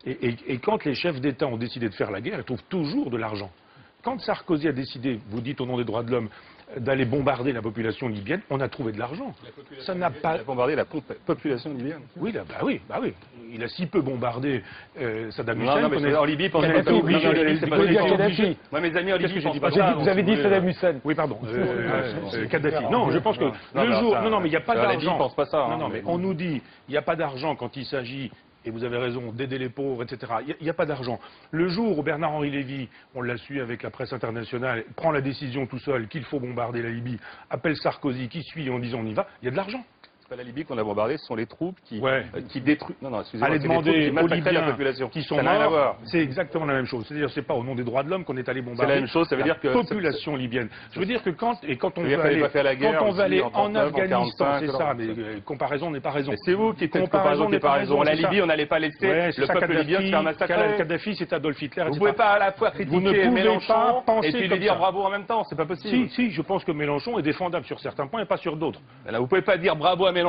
Et quand les chefs d'État ont décidé de faire la guerre, ils trouvent toujours de l'argent. Quand Sarkozy a décidé, vous dites au nom des droits de l'homme, d'aller bombarder la population libyenne, on a trouvé de l'argent. Ça n'a pas... Il a bombardé la population libyenne. Oui, bah oui. Il a si peu bombardé Saddam Hussein. Non, mais en Libye, pendant Kadhafi, c'est pas Kadhafi. Moi, mes amis en Libye, je dis pas ça. Vous avez dit Saddam Hussein. Oui, pardon. Kadhafi. Non, je pense que le jour... Non, mais il n'y a pas d'argent. La Libye pense pas ça. Non, mais on nous dit, il n'y a pas d'argent quand il s'agit... Et vous avez raison, d'aider les pauvres, etc. Il n'y a pas d'argent. Le jour où Bernard-Henri Lévy, on l'a su avec la presse internationale, prend la décision tout seul qu'il faut bombarder la Libye, appelle Sarkozy, qui suit en disant on y va, il y a de l'argent. C'est pas la Libye qu'on a bombardé, ce sont les troupes qui détruisent. Non, excusez-moi. Allez demander aux Libyens qui sont morts, c'est exactement la même chose. C'est-à-dire, c'est pas au nom des droits de l'homme qu'on est allé bombarder. C'est la même chose, ça veut dire que la population libyenne. Je veux dire que quand on veut aller en Afghanistan, c'est ça, mais comparaison n'est pas raison. C'est vous qui êtes comparaison n'est pas raison. La Libye, on n'allait pas laisser le peuple libyen se faire massacrer. Kadhafi, c'est Adolf Hitler. Vous pouvez pas à la fois critiquer Mélenchon et puis lui dire bravo en même temps, c'est pas possible. Si, je pense que Mélenchon est défendable sur certains points et pas sur d'autres. Vous pouvez pas dire bravo à Mélenchon vous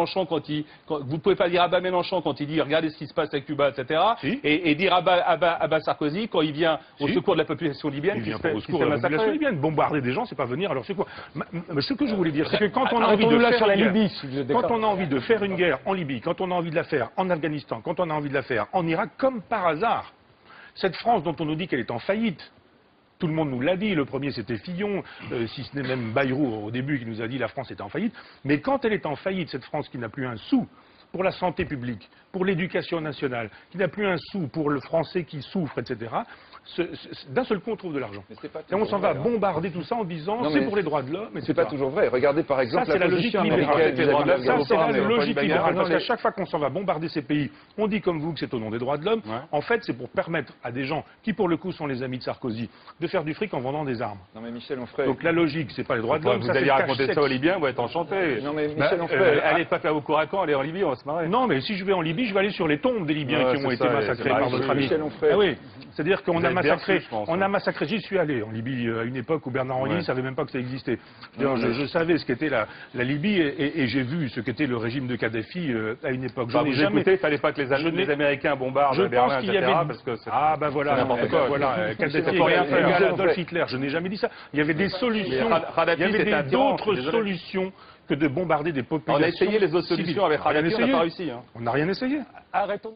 ne pouvez pas dire à bas Mélenchon quand il dit regardez ce qui se passe à Cuba, etc. Si. Et dire à bas Sarkozy quand il vient au secours de la population libyenne. Il vient au secours de la population libyenne. Bombarder des gens, c'est pas venir à leur secours. Mais ce que je voulais dire, c'est que quand on a envie de faire une guerre, quand on a envie de faire une guerre en Libye, quand on a envie de la faire en Afghanistan, quand on a envie de la faire en Irak, comme par hasard, cette France dont on nous dit qu'elle est en faillite. Tout le monde nous l'a dit, le premier c'était Fillon, si ce n'est même Bayrou au début qui nous a dit la France était en faillite. Mais quand elle est en faillite, cette France qui n'a plus un sou pour la santé publique, pour l'éducation nationale, qui n'a plus un sou pour le français qui souffre, etc., d'un seul coup on trouve de l'argent. Et on s'en va bombarder tout ça en disant c'est pour les droits de l'homme. Mais c'est pas toujours vrai. Regardez par exemple la logique libérale. Ça c'est la logique libérale. Parce qu'à chaque fois qu'on s'en va bombarder ces pays, on dit comme vous que c'est au nom des droits de l'homme. En fait, c'est pour permettre à des gens qui pour le coup sont les amis de Sarkozy de faire du fric en vendant des armes. Non mais Michel Onfray. Donc la logique, c'est pas les droits de l'homme. Vous allez raconter ça aux Libyens, vous êtes enchanté. Non mais Michel Onfray. Allez pas faire vos cours à camp, allez en Libye, on va se marrer. Non mais si je vais en Libye, je vais aller sur les tombes des Libyens qui ont été massacrés par votre ami. Ah oui, c'est-à-dire qu'on a massacré. On a massacré, j'y suis allé en Libye à une époque où Bernard-Henri ne savait même pas que ça existait. Je savais ce qu'était la Libye et j'ai vu ce qu'était le régime de Kadhafi à une époque. Je n'ai jamais. Il fallait pas que les Américains bombardent Berlin, etc. Ah ben voilà, n'importe quoi. Voilà, Kadhafi égal Adolf Hitler. Je n'ai jamais dit ça. Il y avait des solutions. Il y avait d'autres solutions que de bombarder des populations. On a essayé les autres solutions avec Kadhafi, on n'a pas réussi. On n'a rien essayé. Arrêtons.